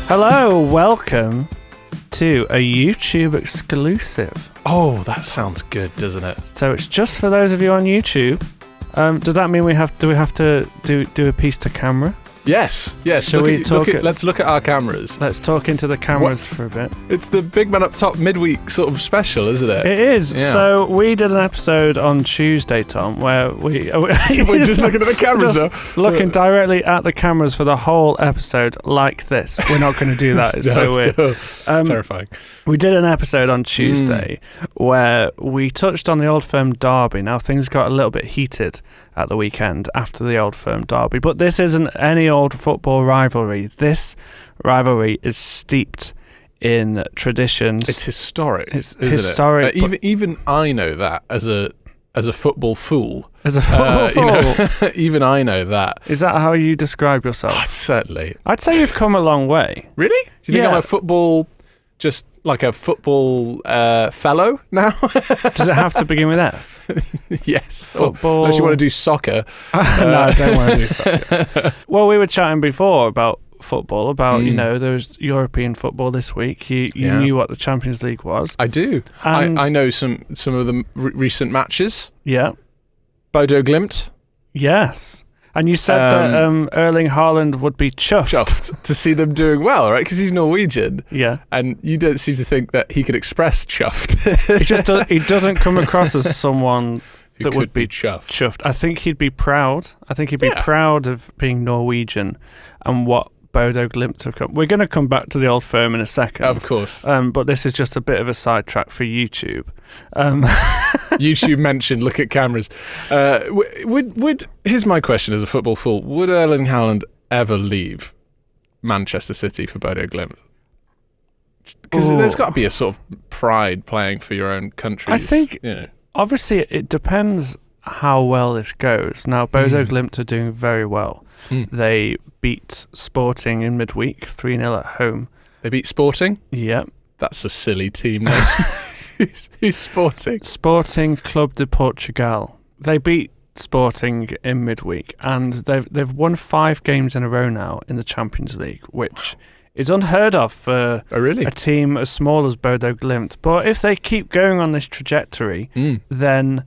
Hello, welcome to a YouTube exclusive. Oh, that sounds good, doesn't it? So it's just for those of you on YouTube. Does that mean we have to do a piece to camera? Yes. Shall Let's look at our cameras. Let's talk into the cameras for a bit. It's the Big Man Up Top midweek sort of special, isn't it? It is. Yeah. So we did an episode on Tuesday, Tom, where we're just looking at the cameras, though. Looking directly at the cameras for the whole episode like this. We're not going to do that. It's so weird. Terrifying. We did an episode on Tuesday where we touched on the Old Firm derby. Now, things got a little bit heated at the weekend after the Old Firm derby, but this isn't any old football rivalry. This rivalry is steeped in traditions. It's historic. It's historic. Even I know that as a football fool. As a football fool? Even I know that. Is that how you describe yourself? Oh, certainly. I'd say you've come a long way. Really? Do you think I'm a football... Just like a football fellow now? Does it have to begin with F? Yes. Football. Unless you want to do soccer. No, I don't want to do soccer. Well, we were chatting before about football, about, there was European football this week. You knew what the Champions League was. I do. And I know some of the recent matches. Yeah. Bodo Glimt. Yes. And you said that Erling Haaland would be chuffed to see them doing well, right? Because he's Norwegian. Yeah. And you don't seem to think that he could express chuffed. He doesn't come across as someone that would be chuffed. I think he'd be proud. I think he'd be proud of being Norwegian and what Bodo Glimt have come. We're going to come back to the Old Firm in a second. Of course. But this is just a bit of a sidetrack for YouTube. YouTube mentioned, look at cameras. Here's my question as a football fool. Would Erling Haaland ever leave Manchester City for Bodo Glimt? Because there's got to be a sort of pride playing for your own country. I think, obviously, it depends how well this goes. Now, Bodo Glimt are doing very well. They beat Sporting in midweek, 3-0 at home. They beat Sporting? Yep. That's a silly team name. Who's Sporting? Sporting Club de Portugal. They beat Sporting in midweek, and they've won 5 games in a row now in the Champions League, which is unheard of for a team as small as Bodo Glimt. But if they keep going on this trajectory, then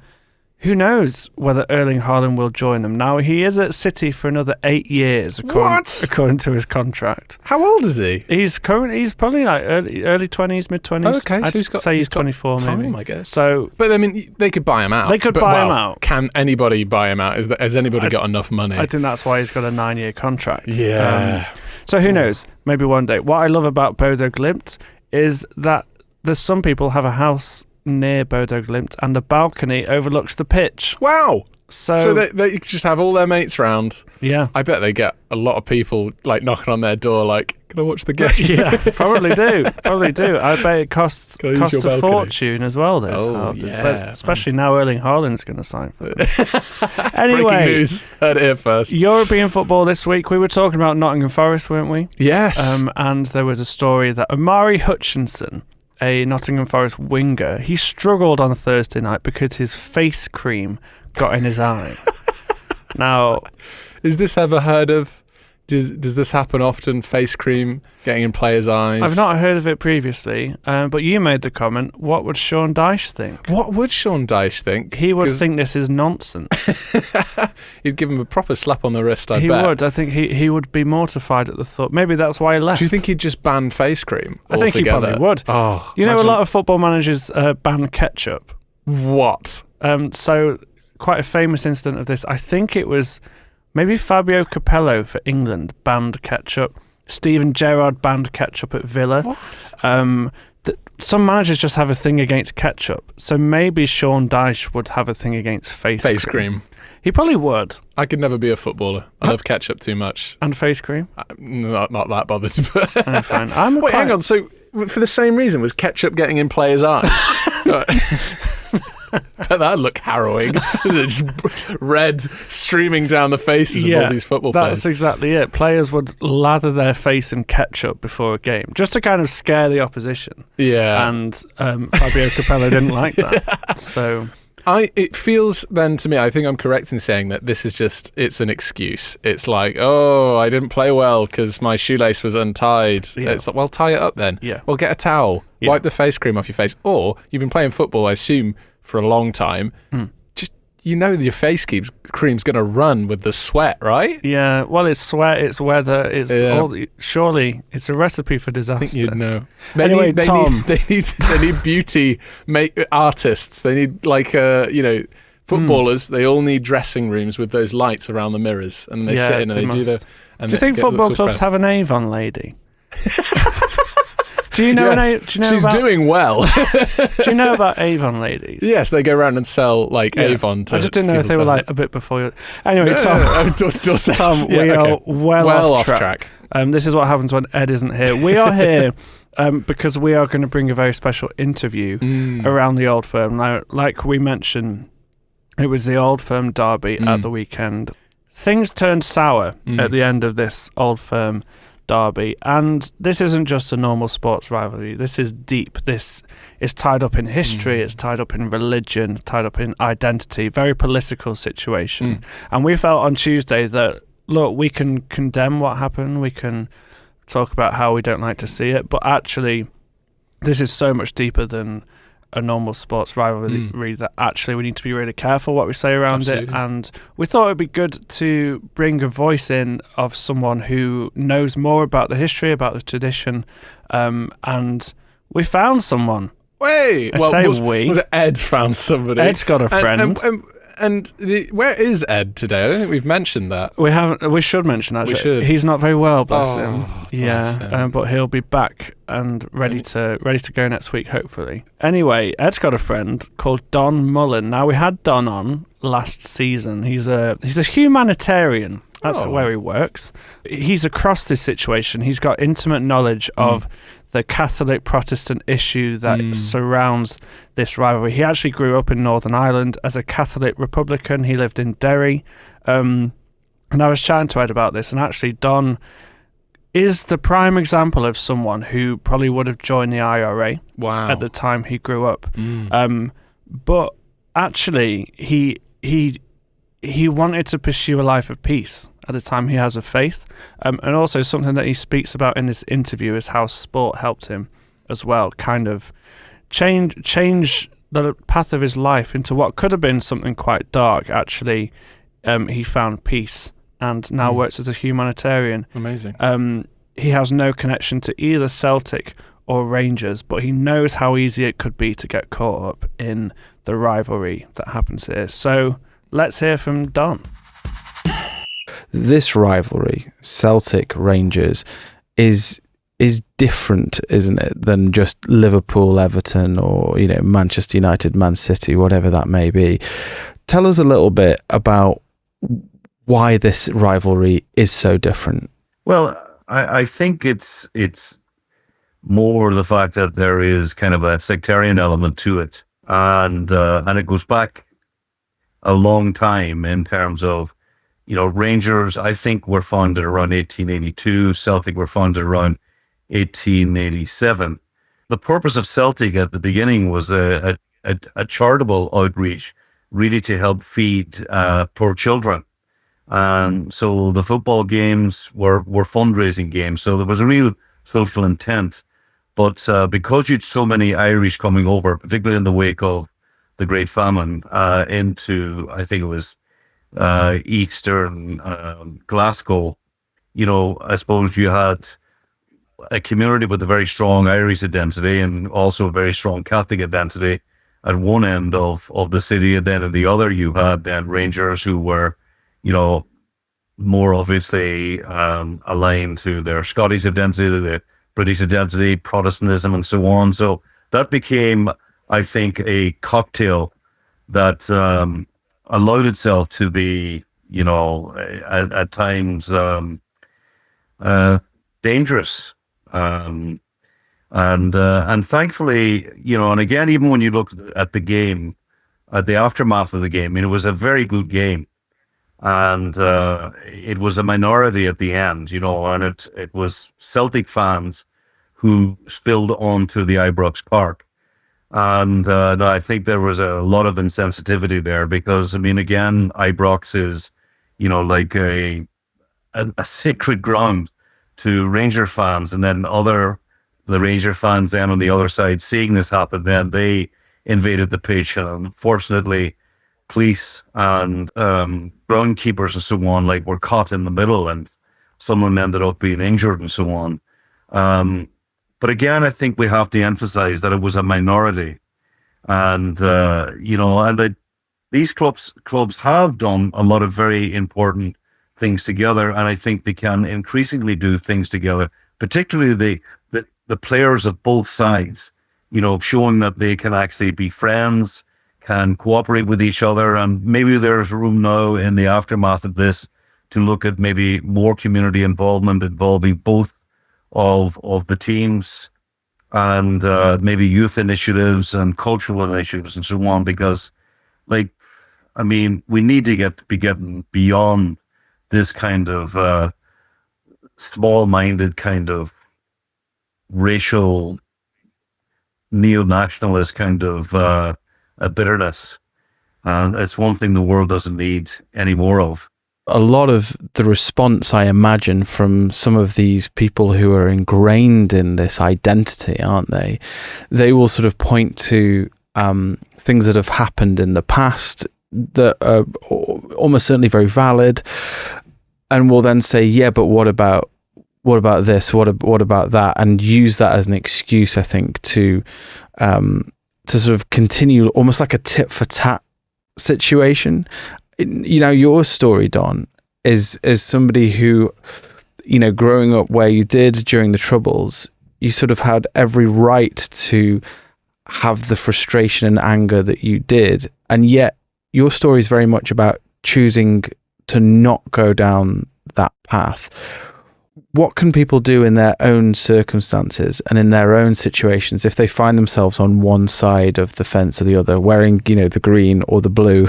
who knows whether Erling Haaland will join them. Now, he is at City for another 8 years, according to his contract. How old is he? He's probably like early 20s, mid-20s. Okay, so he's 24 time, maybe. I guess. So, but I mean, they could buy him out. They could buy him out. Can anybody buy him out? Has anybody got enough money? I think that's why he's got a 9-year contract. Yeah. So who knows? Maybe one day. What I love about Bodo Glimt is that there's some people have a house near Bodo Glimt and the balcony overlooks the pitch. Wow. So they just have all their mates round. Yeah. I bet they get a lot of people like knocking on their door like, can I watch the game? Yeah, probably do. I bet it costs a fortune as well, those houses. Yeah, but especially now Erling Haaland's going to sign for them. Anyway, breaking news. Heard it here first. European football this week. We were talking about Nottingham Forest, weren't we? Yes. And there was a story that Omari Hutchinson, a Nottingham Forest winger, he struggled on Thursday night because his face cream got in his eye. Now, is this ever heard of? Does this happen often? Face cream getting in players' eyes? I've not heard of it previously, but you made the comment. What would Sean Dyche think? What would Sean Dyche think? He would think this is nonsense. He'd give him a proper slap on the wrist, I bet. He would. I think he would be mortified at the thought. Maybe that's why he left. Do you think he'd just ban face cream altogether? I think he probably would. Oh, a lot of football managers ban ketchup. What? So quite a famous incident of this. I think it was maybe Fabio Capello for England banned ketchup. Steven Gerrard banned ketchup at Villa. What? Some managers just have a thing against ketchup. So maybe Sean Dyche would have a thing against face cream. He probably would. I could never be a footballer. I love ketchup too much. And face cream? Not that bothered. But I'm fine. Hang on. So for the same reason, was ketchup getting in players' eyes? That'd look harrowing. Just red streaming down the faces of all these football players. That's exactly it. Players would lather their face in ketchup before a game, just to kind of scare the opposition. Yeah. And Fabio Capello didn't like that. So It feels then to me, I think I'm correct in saying that this is just, it's an excuse. It's like, oh, I didn't play well because my shoelace was untied. Yeah. It's like, well, tie it up then. Yeah. Well, get a towel, wipe the face cream off your face. Or you've been playing football, I assume, for a long time. Just, your face cream's going to run with the sweat, right? Yeah, well, it's sweat, it's weather, it's surely it's a recipe for disaster. I think you'd know. Tom. They need beauty artists. They need footballers. They all need dressing rooms with those lights around the mirrors, and they sit in and they do the. And do you think football clubs have an Avon lady? Do you know? Yes, do you know she's doing well. Do you know about Avon ladies? Yes, they go around and sell Avon. I just didn't know if they were a bit before you. Anyway, Tom, we are well off track. This is what happens when Ed isn't here. We are here because we are going to bring a very special interview around the Old Firm. Now, like we mentioned, it was the Old Firm derby at the weekend. Things turned sour at the end of this Old Firm derby, and this isn't just a normal sports rivalry. This is deep. This is tied up in history, it's tied up in religion, tied up in identity, very political situation. And we felt on Tuesday that, look, we can condemn what happened, we can talk about how we don't like to see it, but actually this is so much deeper than a normal sports rivalry that actually we need to be really careful what we say around it. And we thought it'd be good to bring a voice in of someone who knows more about the history, about the tradition, and we found someone. Wait, was it Ed found somebody? Ed's got a friend. Where is Ed today? I don't think we've mentioned that. We haven't. We should mention that. We should. He's not very well, bless him. Bless him. But he'll be back and ready to go next week, hopefully. Anyway, Ed's got a friend called Don Mullan. Now, we had Don on last season. He's a humanitarian. That's where he works. He's across this situation. He's got intimate knowledge of the Catholic Protestant issue that surrounds this rivalry. He actually grew up in Northern Ireland as a Catholic Republican. He lived in Derry. And I was chatting to Ed about this, and actually Don is the prime example of someone who probably would have joined the IRA at the time he grew up. But actually, he wanted to pursue a life of peace at the time he has a faith. And also something that he speaks about in this interview is how sport helped him as well, kind of change the path of his life into what could have been something quite dark. Actually, he found peace and now works as a humanitarian. Amazing. He has no connection to either Celtic or Rangers, but he knows how easy it could be to get caught up in the rivalry that happens here. So let's hear from Don. This rivalry, Celtic Rangers, is different, isn't it, than just Liverpool, Everton, or Manchester United, Man City, whatever that may be. Tell us a little bit about why this rivalry is so different. Well, I think it's more the fact that there is kind of a sectarian element to it, and it goes back a long time in terms of, Rangers, I think, were founded around 1882. Celtic were founded around 1887. The purpose of Celtic at the beginning was a charitable outreach, really to help feed poor children. And so the football games were fundraising games. So there was a real social intent. But because you'd so many Irish coming over, particularly in the wake of the Great Famine, into, I think it was Eastern Glasgow, I suppose you had a community with a very strong Irish identity and also a very strong Catholic identity at one end of the city, and then at the other you had then Rangers who were, more obviously aligned to their Scottish identity, the British identity, Protestantism, and so on. So that became, I think, a cocktail that allowed itself to be, at times dangerous. And thankfully, and again, even when you look at the game, at the aftermath of the game, it was a very good game. And it was a minority at the end, and it was Celtic fans who spilled onto the Ibrox Park. And no, I think there was a lot of insensitivity there because, I mean, again, Ibrox is, like a sacred ground to Ranger fans, and then the Ranger fans then on the other side seeing this happen, then they invaded the pitch, and unfortunately, police and groundkeepers and so on were caught in the middle, and someone ended up being injured and so on. But again, I think we have to emphasize that it was a minority, and these clubs have done a lot of very important things together, and I think they can increasingly do things together, particularly the players of both sides, showing that they can actually be friends, can cooperate with each other, and maybe there's room now in the aftermath of this to look at maybe more community involvement involving both of the teams, and maybe youth initiatives and cultural initiatives and so on, because we need to be getting beyond this kind of small-minded kind of racial neo-nationalist kind of a bitterness. And it's one thing the world doesn't need any more of. A lot of the response, I imagine, from some of these people who are ingrained in this identity, aren't they? They will sort of point to things that have happened in the past that are almost certainly very valid, and will then say, yeah, but what about this? What about that? And use that as an excuse, I think, to sort of continue almost like a tit for tat situation. Your story, Don, is somebody who, growing up where you did during the Troubles, you sort of had every right to have the frustration and anger that you did, and yet your story is very much about choosing to not go down that path. What can people do in their own circumstances and in their own situations if they find themselves on one side of the fence or the other, wearing, the green or the blue,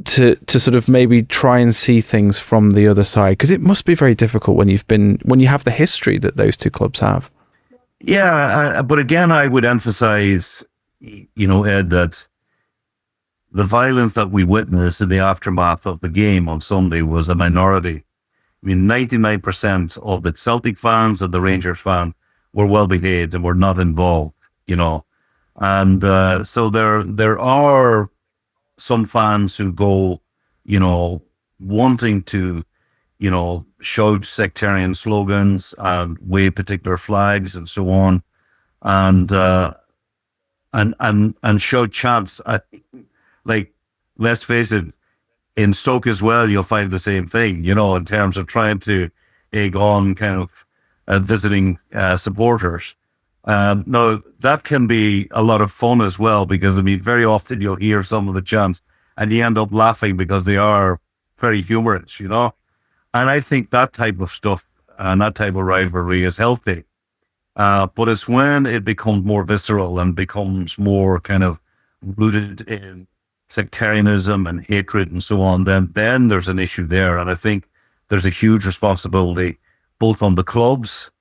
to sort of maybe try and see things from the other side? Because it must be very difficult when you have the history that those two clubs have. Yeah, but again, I would emphasize, Ed, that the violence that we witnessed in the aftermath of the game on Sunday was a minority. 99% of the Celtic fans and the Rangers fans were well behaved and were not involved, And so there are some fans who go, wanting to, shout sectarian slogans and wave particular flags and so on, and shout chants. Let's face it, in Stoke as well, you'll find the same thing, in terms of trying to egg on kind of visiting supporters. Now, that can be a lot of fun as well, because, very often you'll hear some of the chants and you end up laughing because they are very humorous, And I think that type of stuff and that type of rivalry is healthy. But it's when it becomes more visceral and becomes more kind of rooted in sectarianism and hatred and so on, then there's an issue there. And I think there's a huge responsibility both on the clubs,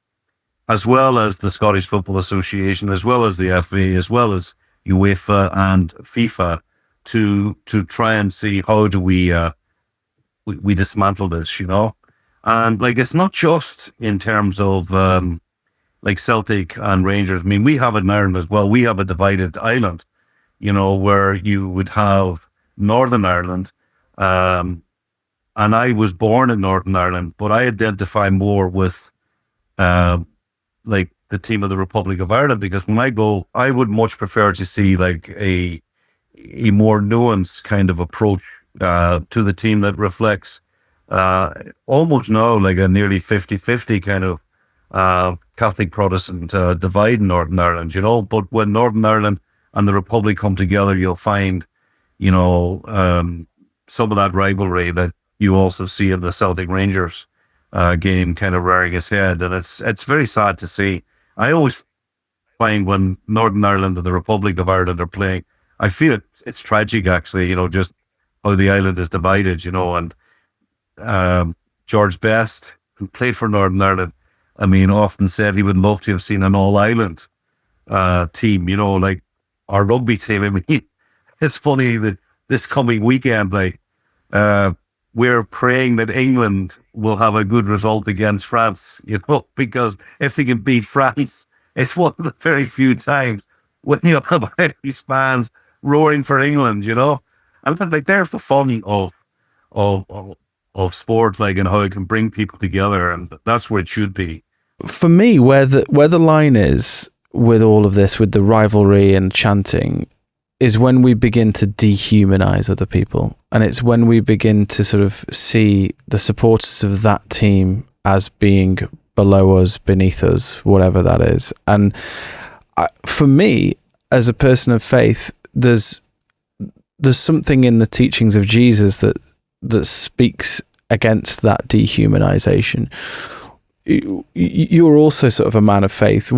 as well as the Scottish Football Association, as well as the FA, as well as UEFA and FIFA, to try and see how do we dismantle this, And it's not just in terms of Celtic and Rangers. We have it in Ireland as well. We have a divided island, where you would have Northern Ireland. And I was born in Northern Ireland, but I identify more with the team of the Republic of Ireland, because when I go, I would much prefer to see a more nuanced kind of approach to the team that reflects almost now like a nearly 50-50 kind of Catholic Protestant divide in Northern Ireland, But when Northern Ireland and the Republic come together, you'll find, some of that rivalry that you also see in the Celtic Rangers game kind of rearing its head. And it's very sad to see. I always find when Northern Ireland and the Republic of Ireland are playing, I feel it's tragic, actually, just how the island is divided, and George Best, who played for Northern Ireland, often said he would love to have seen an all-Ireland team, our rugby team. I mean, it's funny that this coming weekend, like, we're praying that England will have a good result against France, because if they can beat France, it's one of the very few times when you have Irish fans roaring for England, And like, there's the fun of sport, like, and how it can bring people together, and that's where it should be. For me, where the line is with all of this, with the rivalry and chanting, is when we begin to dehumanize other people. And it's when we begin to sort of see the supporters of that team as being below us, beneath us, whatever that is. And for me, as a person of faith, there's something in the teachings of Jesus that speaks against that dehumanization. You're also sort of a man of faith.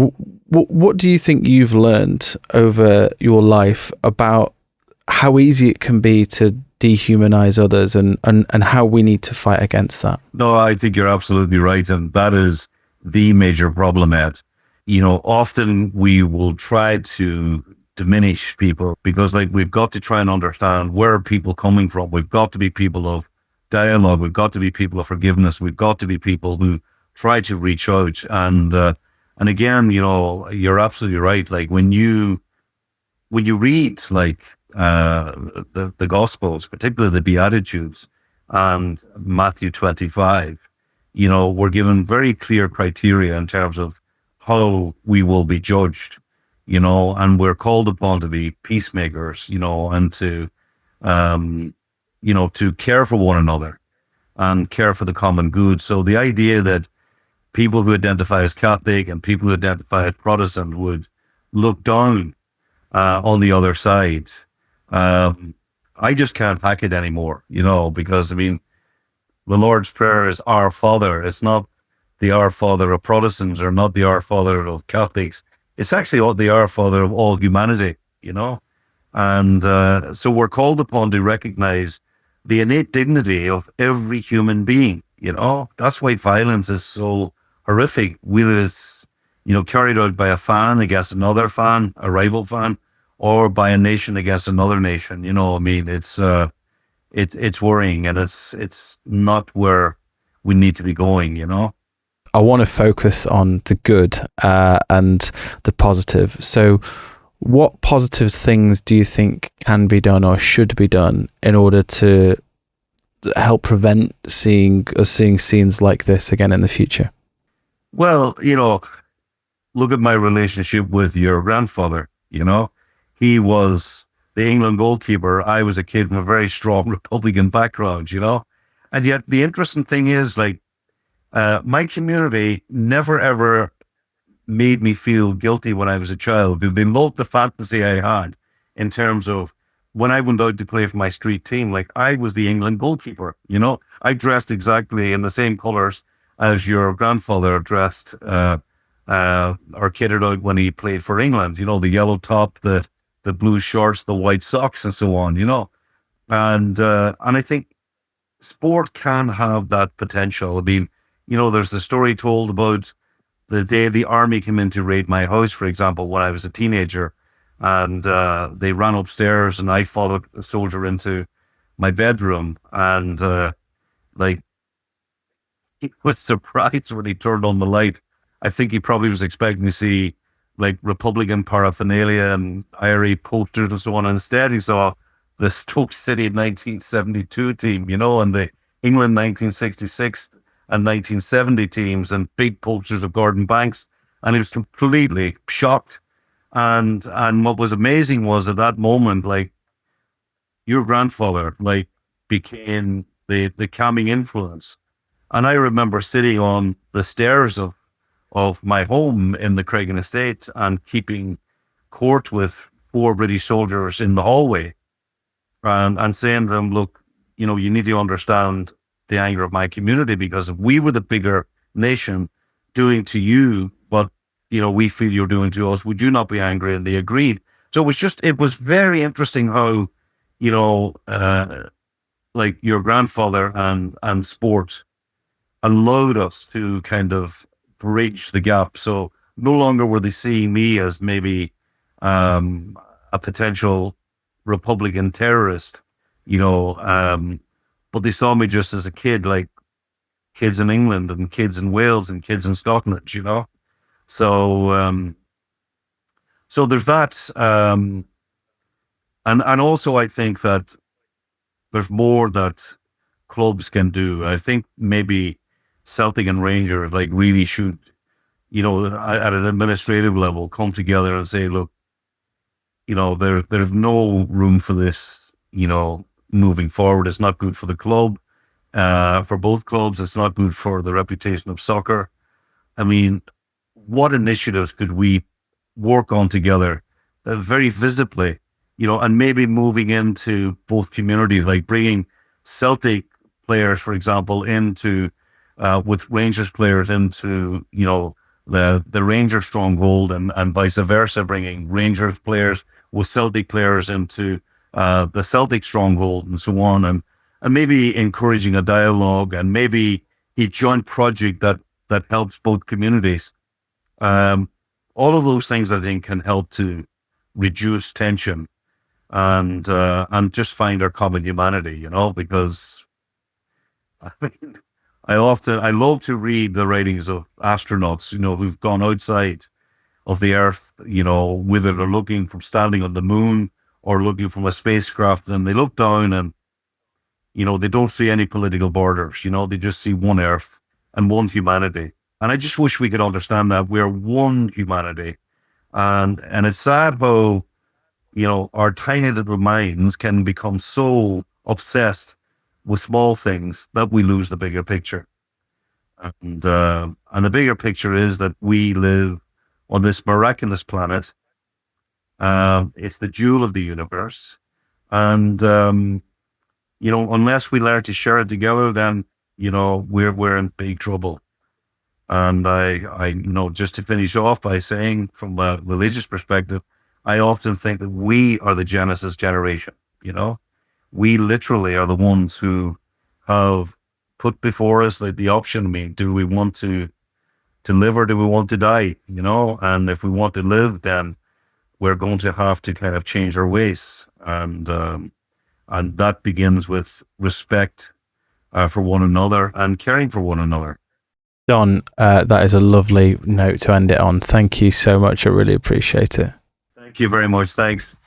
What do you think you've learned over your life about how easy it can be to dehumanize others and how we need to fight against that? No, I think you're absolutely right. And that is the major problem, Ed. Often we will try to diminish people because, like, we've got to try and understand where are people coming from. We've got to be people of dialogue. We've got to be people of forgiveness. We've got to be people who try to reach out. And again, you're absolutely right. Like, when you read, like, the Gospels, particularly the Beatitudes and Matthew 25, we're given very clear criteria in terms of how we will be judged, and we're called upon to be peacemakers, and to, to care for one another and care for the common good. So the idea that people who identify as Catholic and people who identify as Protestant would look down on the other side, I just can't hack it anymore, because, I mean, the Lord's Prayer is Our Father. It's not the Our Father of Protestants or not the Our Father of Catholics. It's actually the Our Father of all humanity, And so we're called upon to recognize the innate dignity of every human being, That's why violence is so horrific, whether it's, carried out by a fan against another fan, a rival fan, or by a nation against another nation. I mean, it's worrying, and it's not where we need to be going, I want to focus on the good and the positive. So what positive things do you think can be done or should be done in order to help prevent seeing scenes like this again in the future? Well, look at my relationship with your grandfather. He was the England goalkeeper. I was a kid from a very strong Republican background, And yet the interesting thing is, like, my community never ever made me feel guilty when I was a child. They loved the fantasy I had in terms of when I went out to play for my street team, like, I was the England goalkeeper, I dressed exactly in the same colours as your grandfather dressed or kitted out when he played for England, the yellow top, the blue shorts, the white socks, and so on, And I think sport can have that potential. I mean, there's the story told about the day the army came in to raid my house, for example, when I was a teenager, and they ran upstairs, and I followed a soldier into my bedroom, and he was surprised when he turned on the light. I think he probably was expecting to see, like, Republican paraphernalia and IRA posters and so on. Instead, he saw the Stoke City 1972 team, and the England 1966 and 1970 teams, and big posters of Gordon Banks. And he was completely shocked. And what was amazing was, at that moment, like, your grandfather, like, became the calming influence. And I remember sitting on the stairs of my home in the Craigan Estate and keeping court with 4 British soldiers in the hallway, and saying to them, look, you need to understand the anger of my community, because if we were the bigger nation doing to you what, we feel you're doing to us, would you not be angry? And they agreed. So it was very interesting how, like, your grandfather and sport allowed us to kind of bridge the gap. So no longer were they seeing me as maybe a a potential Republican terrorist, but they saw me just as a kid, like kids in England and kids in Wales and kids in Scotland, So, so there's that. And also I think that there's more that clubs can do. I think maybe Celtic and Rangers really should, at an administrative level, come together and say, look, there's no room for this, moving forward. It's not good for the club. For both clubs, it's not good for the reputation of soccer. I mean, what initiatives could we work on together that very visibly, and maybe moving into both communities, like bringing Celtic players, for example, into with Rangers players into, the Rangers stronghold, and vice versa, bringing Rangers players with Celtic players into the Celtic stronghold, and so on, and maybe encouraging a dialogue, and maybe a joint project that helps both communities. All of those things, I think, can help to reduce tension and just find our common humanity, because I love to read the writings of astronauts, who've gone outside of the Earth, whether they're looking from standing on the moon or looking from a spacecraft, and they look down and, they don't see any political borders, they just see one Earth and one humanity. And I just wish we could understand that we're one humanity. And it's sad how, our tiny little minds can become so obsessed with small things that we lose the bigger picture. And the bigger picture is that we live on this miraculous planet. It's the jewel of the universe. And, unless we learn to share it together, then, we're in big trouble. And I just to finish off by saying, from a religious perspective, I often think that we are the Genesis generation. We literally are the ones who have put before us the option. I mean, do we want to live or do we want to die? And if we want to live, then we're going to have to kind of change our ways, and that begins with respect for one another and caring for one another. Don, that is a lovely note to end it on. Thank you so much. I really appreciate it. Thank you very much. Thanks.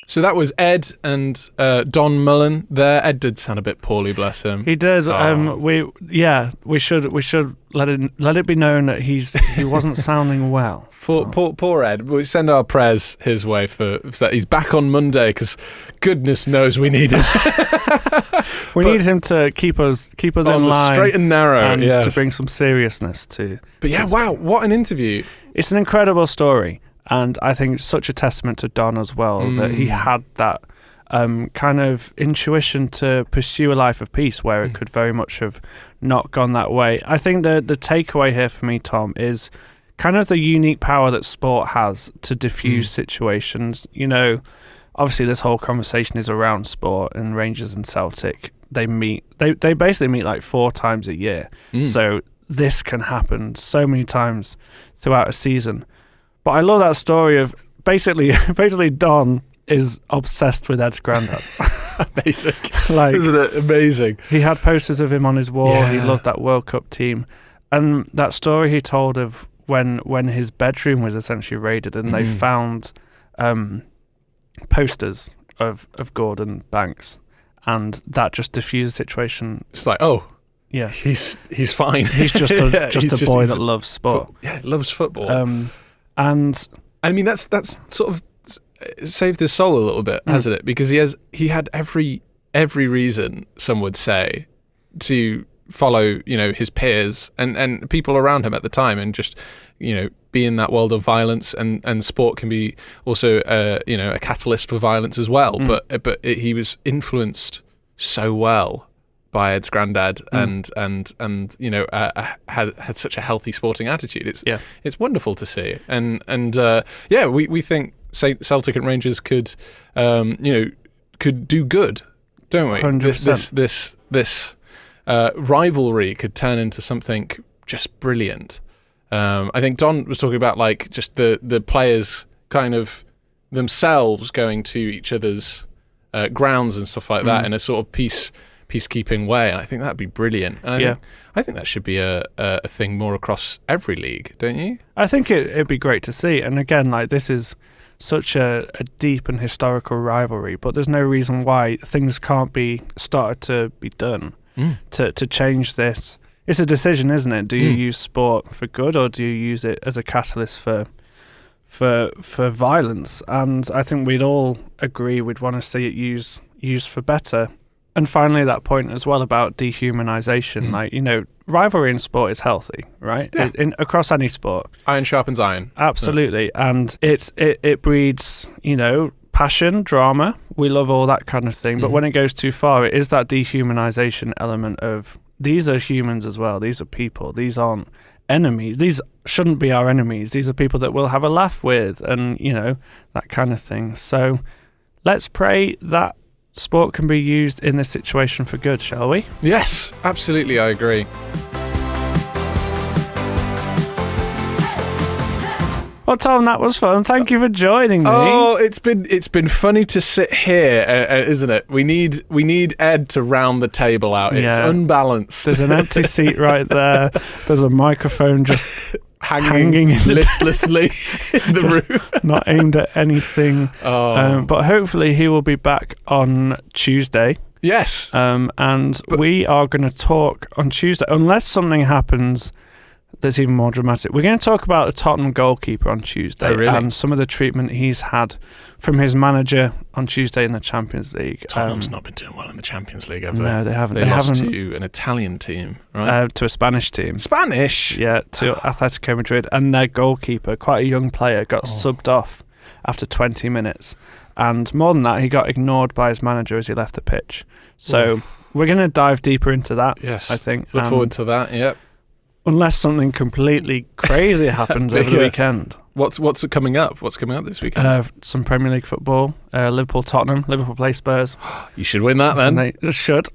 So that was Ed and Don Mullan there. Ed did sound a bit poorly, bless him. He did. We should let it be known that he wasn't sounding well. Poor Ed. We send our prayers his way so that he's back on Monday, because goodness knows we need him. We need him to keep us in line, straight and narrow, and yes, to bring some seriousness to. But yeah, wow, what an interview! It's an incredible story. And I think it's such a testament to Don as well, that he had that kind of intuition to pursue a life of peace where it could very much have not gone that way. I think the takeaway here for me, Tom, is kind of the unique power that sport has to diffuse situations. Obviously this whole conversation is around sport, and Rangers and Celtic, they basically meet like 4 times a year. So this can happen so many times throughout a season. But I love that story of basically Don is obsessed with Ed's granddad. Basic. Isn't it amazing? He had posters of him on his wall. Yeah. He loved that World Cup team. And that story he told of when his bedroom was essentially raided and they found posters of Gordon Banks, and that just diffused the situation. It's like, oh, yeah, he's fine. He's just a boy that loves sport. Loves football. And I mean, that's sort of saved his soul a little bit, hasn't it? Because he had every reason, some would say, to follow, his peers and people around him at the time, and just, be in that world of violence, and sport can be also, a catalyst for violence as well. But he was influenced so well by Ed's granddad, and had such a healthy sporting attitude. It's wonderful to see, and we think Celtic and Rangers could do good, don't we? 100%. This rivalry could turn into something just brilliant. I think Don was talking about just the players kind of themselves going to each other's grounds and stuff like that in a sort of peacekeeping way, and I think that'd be brilliant. And I think that should be a thing more across every league, don't you? I think it'd be great to see. And again, like, this is such a deep and historical rivalry, but there's no reason why things can't be started to be done to change this. It's a decision, isn't it? Do you use sport for good, or do you use it as a catalyst for violence? And I think we'd all agree we'd want to see it used for better. And finally, that point as well about dehumanization. Like, you know, rivalry in sport is healthy, right? Yeah. Across any sport. Iron sharpens iron. Absolutely. Yeah. And it breeds, you know, passion, drama. We love all that kind of thing. But when it goes too far, it is that dehumanization element of, these are humans as well. These are people. These aren't enemies. These shouldn't be our enemies. These are people that we'll have a laugh with, and, you know, that kind of thing. So let's pray that sport can be used in this situation for good, shall we? Yes, absolutely, I agree. Well, Tom, that was fun. Thank you for joining me. Oh, it's been funny to sit here, isn't it? We need Ed to round the table out. It's unbalanced. There's an empty seat right there. There's a microphone just hanging listlessly in the room, not aimed at anything. But hopefully he will be back on Tuesday. Yes. And we are going to talk on Tuesday, unless something happens that's even more dramatic. We're going to talk about the Tottenham goalkeeper on Tuesday and some of the treatment he's had from his manager on Tuesday in the Champions League. Tottenham's not been doing well in the Champions League, have they? No, they haven't. They lost to an Italian team, right? To a Spanish team. Spanish? Yeah, to Atletico Madrid. And their goalkeeper, quite a young player, got subbed off after 20 minutes. And more than that, he got ignored by his manager as he left the pitch. So we're going to dive deeper into that, yes, I think. Look forward to that, yep. Unless something completely crazy happens over the weekend. What's coming up? What's coming up this weekend? Some Premier League football. Liverpool-Tottenham. Liverpool play Spurs. You should win that, then. They should.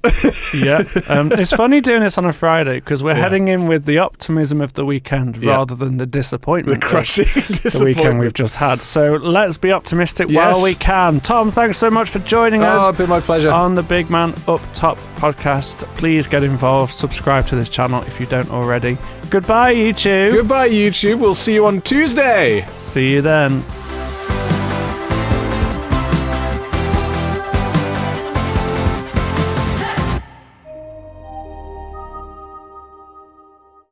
Yeah. It's funny doing this on a Friday because we're heading in with the optimism of the weekend rather than the disappointment. The crushing disappointment. The weekend we've just had. So let's be optimistic while we can. Tom, thanks so much for joining us. It's been my pleasure. On the Big Man Up Top podcast. Please get involved. Subscribe to this channel if you don't already. Goodbye, YouTube. Goodbye, YouTube. We'll see you on Tuesday. See you then.